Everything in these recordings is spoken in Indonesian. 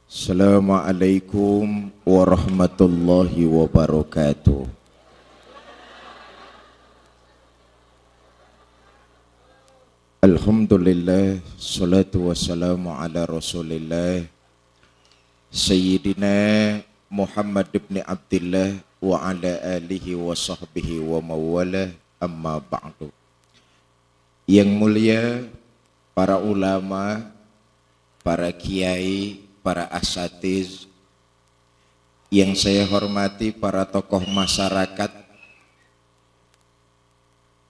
Assalamualaikum warahmatullahi wabarakatuh. Alhamdulillah, salatu wassalamu ala rasulillah Sayyidina Muhammad ibn Abdillah wa ala alihi wa sahbihi wa mawala, amma ba'du. Yang mulia para ulama, para kiai, para asatiz, yang saya hormati para tokoh masyarakat,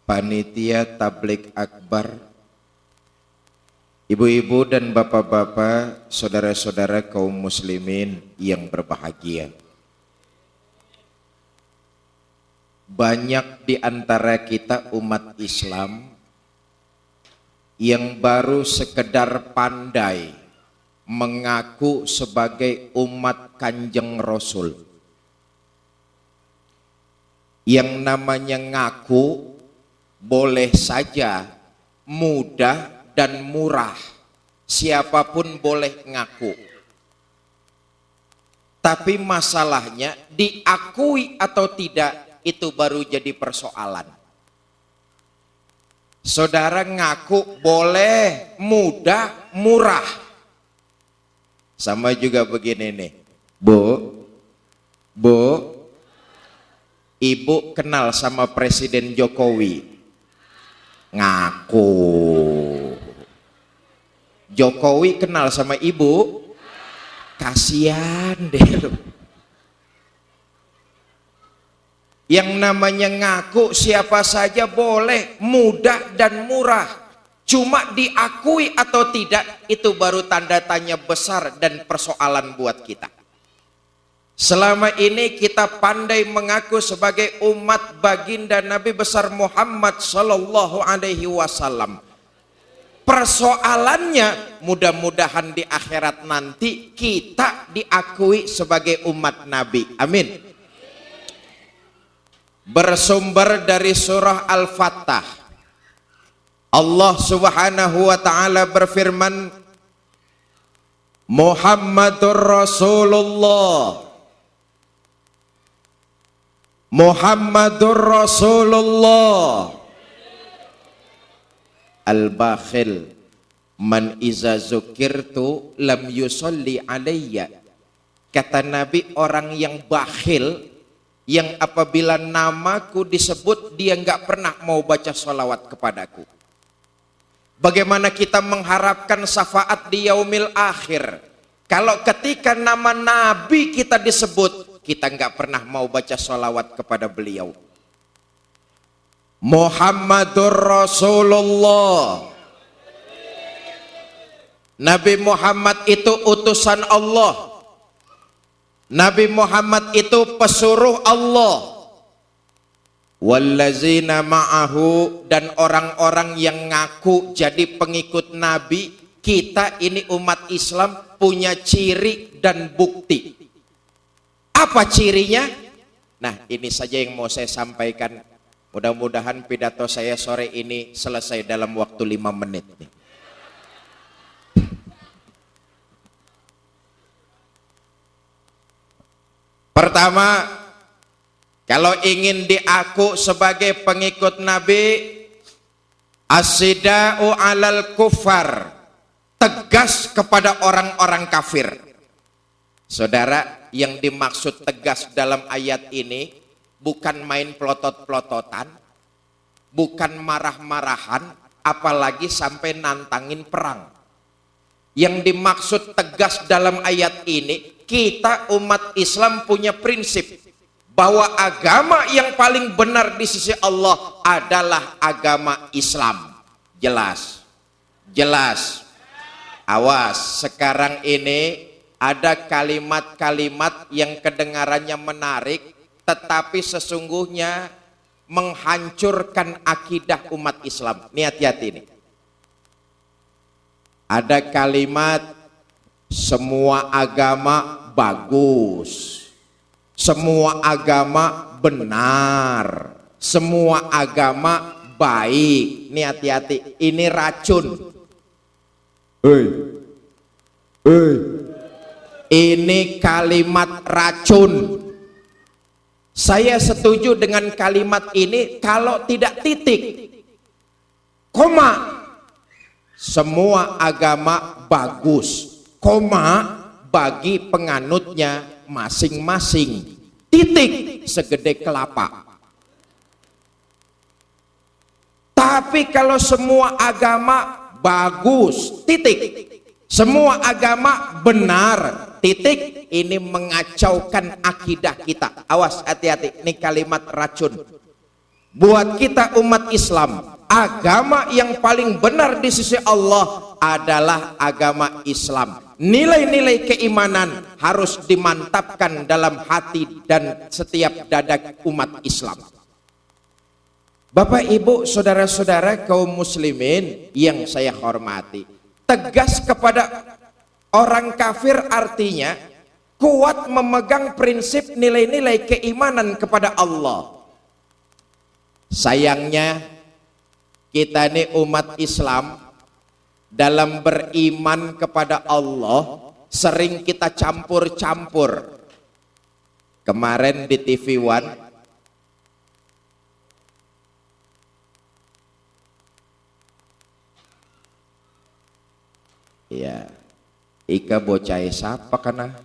panitia tabligh akbar, ibu-ibu dan bapak-bapak, saudara-saudara kaum muslimin yang berbahagia. Banyak di antara kita umat Islam yang baru sekedar pandai mengaku sebagai umat Kanjeng Rasul. Yang namanya ngaku boleh saja mudah dan murah, siapapun boleh ngaku. Tapi masalahnya diakui atau tidak, itu baru jadi persoalan. Saudara ngaku boleh mudah, murah. Sama juga begini nih, Bu, Ibu kenal sama Presiden Jokowi? Ngaku. Jokowi kenal sama Ibu? Kasihan deh. Yang namanya ngaku siapa saja boleh, mudah dan murah. Cuma diakui atau tidak, itu baru tanda tanya besar dan persoalan buat kita. Selama ini kita pandai mengaku sebagai umat baginda Nabi besar Muhammad Sallallahu Alaihi Wasallam. Persoalannya mudah-mudahan di akhirat nanti kita diakui sebagai umat Nabi. Amin. Bersumber dari surah Al-Fatah, Allah Subhanahu wa ta'ala berfirman, Muhammadur Rasulullah, Muhammadur Rasulullah. Al-bakhil man iza zukirtu lam yusolli alayya. Kata Nabi, orang yang bakhil, yang apabila namaku disebut dia nggak pernah mau baca sholawat kepadaku. Bagaimana kita mengharapkan syafaat di yaumil akhir kalau ketika nama Nabi kita disebut, kita nggak pernah mau baca sholawat kepada beliau. Muhammadur Rasulullah. Nabi Muhammad itu utusan Allah. Nabi Muhammad itu pesuruh Allah. Wallazina ma'ahu, dan orang-orang yang ngaku jadi pengikut Nabi. Kita ini umat Islam punya ciri dan bukti. Apa cirinya? Nah, ini saja yang mau saya sampaikan. Mudah-mudahan pidato saya sore ini selesai dalam waktu 5 menit. Pertama, kalau ingin diaku sebagai pengikut Nabi, asida'u alal kufar, tegas kepada orang-orang kafir. Saudara, yang dimaksud tegas dalam ayat ini bukan main pelotot-pelototan, bukan marah-marahan, apalagi sampai nantangin perang. Yang dimaksud tegas dalam ayat ini, kita umat Islam punya prinsip bahwa agama yang paling benar di sisi Allah adalah agama Islam. Jelas? Jelas? Awas, sekarang ini ada kalimat-kalimat yang kedengarannya menarik, tetapi sesungguhnya menghancurkan akidah umat Islam. Ini hati-hati nih. Ada kalimat, semua agama bagus, semua agama benar, semua agama baik. Ini hati-hati, ini racun. Ini kalimat racun. Saya setuju dengan kalimat ini kalau tidak titik, koma. Semua agama bagus, koma, bagi penganutnya masing-masing. Titik segede kelapa. Tapi kalau semua agama bagus, titik. Semua agama benar, titik, ini mengacaukan akidah kita. Awas, hati-hati, ini kalimat racun. Buat kita umat Islam, agama yang paling benar di sisi Allah adalah agama Islam. Nilai-nilai keimanan harus dimantapkan dalam hati dan setiap dada umat Islam. Bapak, Ibu, saudara-saudara kaum muslimin yang saya hormati, tegas kepada orang kafir artinya kuat memegang prinsip nilai-nilai keimanan kepada Allah. Sayangnya kita ini umat Islam dalam beriman kepada Allah sering kita campur-campur. Kemarin di TV One ya, Ika bocah siapa kana?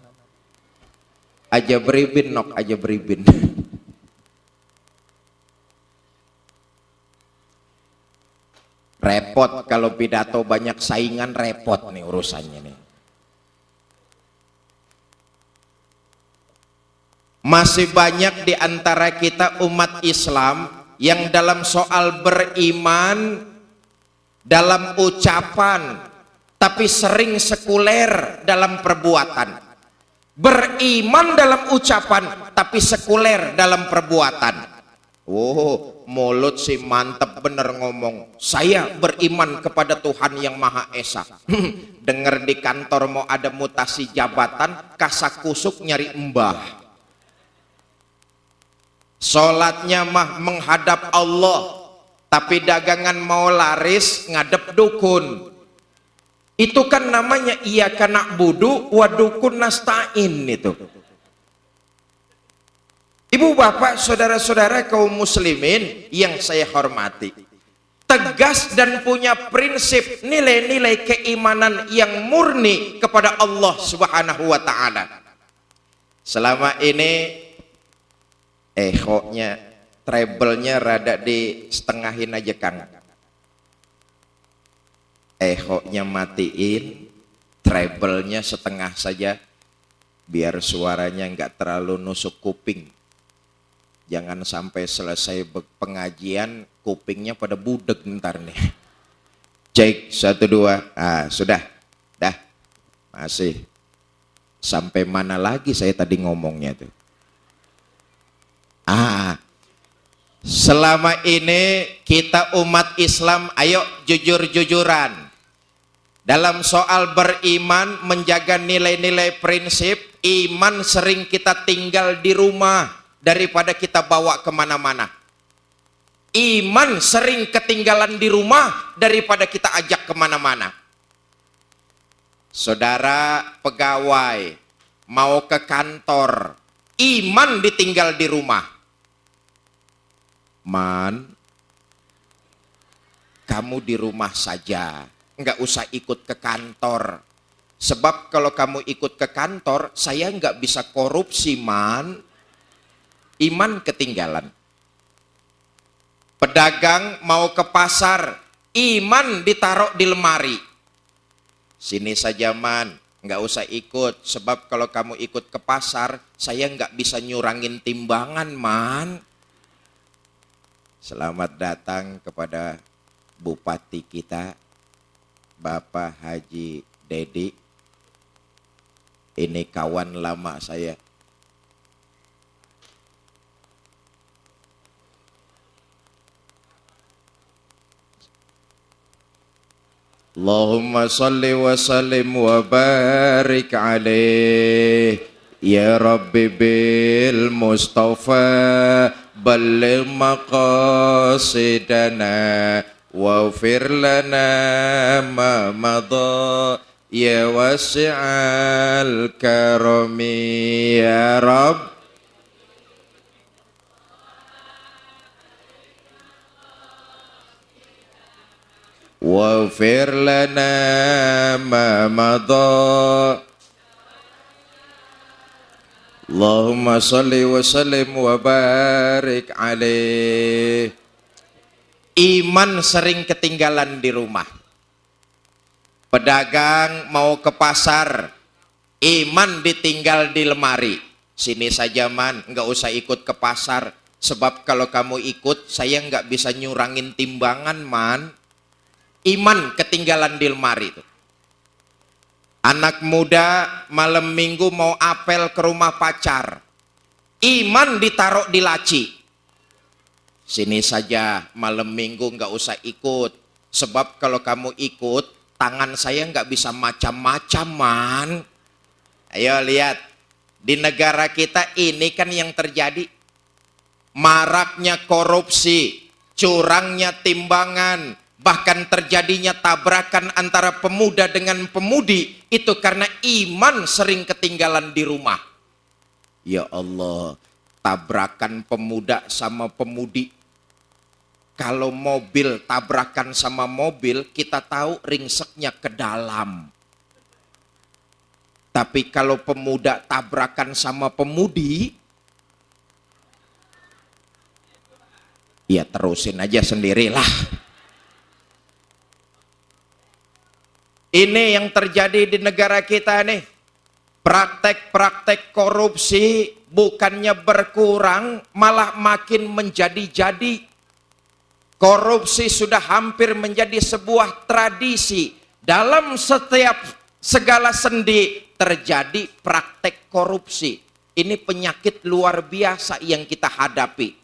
Aja beribin nok, aja beribin. Repot kalau pidato banyak saingan, repot nih urusannya nih. Masih banyak di antara kita umat Islam yang dalam soal beriman, dalam ucapan, tapi sering sekuler dalam perbuatan. Beriman dalam ucapan, tapi sekuler dalam perbuatan. Oh, mulut sih mantep bener ngomong, saya beriman kepada Tuhan yang Maha Esa. Dengar di kantor mau ada mutasi jabatan, kasak kusuk nyari mbah. Sholatnya mah menghadap Allah, tapi dagangan mau laris ngadep dukun. Itu kan namanya iyyaka na'budu wa dukun nasta'in itu. Ibu bapak saudara-saudara kaum muslimin yang saya hormati, tegas dan punya prinsip nilai-nilai keimanan yang murni kepada Allah Subhanahu wa ta'ala. Selama ini ehonya, treble-nya rada di setengahin aja Kang. Ehonya matiin, treble-nya setengah saja, biar suaranya nggak terlalu nusuk kuping. Jangan sampai selesai pengajian kupingnya pada budek ntar nih. Cek 1 2, sudah, dah. Masih sampai mana lagi saya tadi ngomongnya tuh? Selama ini kita umat Islam, ayo jujur-jujuran dalam soal beriman, menjaga nilai-nilai prinsip iman. Sering kita tinggal di rumah daripada kita bawa kemana-mana. Iman sering ketinggalan di rumah daripada kita ajak kemana-mana. Saudara pegawai mau ke kantor, iman ditinggal di rumah. Man, kamu di rumah saja, nggak usah ikut ke kantor. Sebab kalau kamu ikut ke kantor, saya nggak bisa korupsi, man. Iman ketinggalan. Pedagang mau ke pasar, iman ditaruh di lemari. Sini saja man, nggak usah ikut. Sebab kalau kamu ikut ke pasar, saya nggak bisa nyurangin timbangan, man. Selamat datang kepada Bupati kita, Bapak Haji Dedi. Ini kawan lama saya. Allahumma salli wa sallim wa barik alaih ya Rabbi bil Mustafa balligh maqasidana waghfir lana ma madha ya wasi'al karami ya Rabb. Waghfir lana ma madha. Allahumma salli wa sallim wa barik alaih. Iman sering ketinggalan di rumah. Pedagang mau ke pasar, iman ditinggal di lemari. Sini saja man, nggak usah ikut ke pasar. Sebab kalau kamu ikut, saya nggak bisa nyurangin timbangan man. Iman ketinggalan di lemari itu. Anak muda malam minggu mau apel ke rumah pacar. Iman ditaruh di laci. Sini saja malam minggu nggak usah ikut. Sebab kalau kamu ikut, tangan saya nggak bisa macam-macam man. Ayo lihat. Di negara kita ini kan yang terjadi. Maraknya korupsi. Curangnya timbangan. Bahkan terjadinya tabrakan antara pemuda dengan pemudi. Itu karena iman sering ketinggalan di rumah. Ya Allah, tabrakan pemuda sama pemudi. Kalau mobil tabrakan sama mobil, kita tahu ringseknya ke dalam. Tapi kalau pemuda tabrakan sama pemudi, ya terusin aja sendirilah. Ini yang terjadi di negara kita nih. Praktek-praktek korupsi bukannya berkurang, malah makin menjadi-jadi. Korupsi sudah hampir menjadi sebuah tradisi. Dalam setiap segala sendi terjadi praktek korupsi. Ini penyakit luar biasa yang kita hadapi.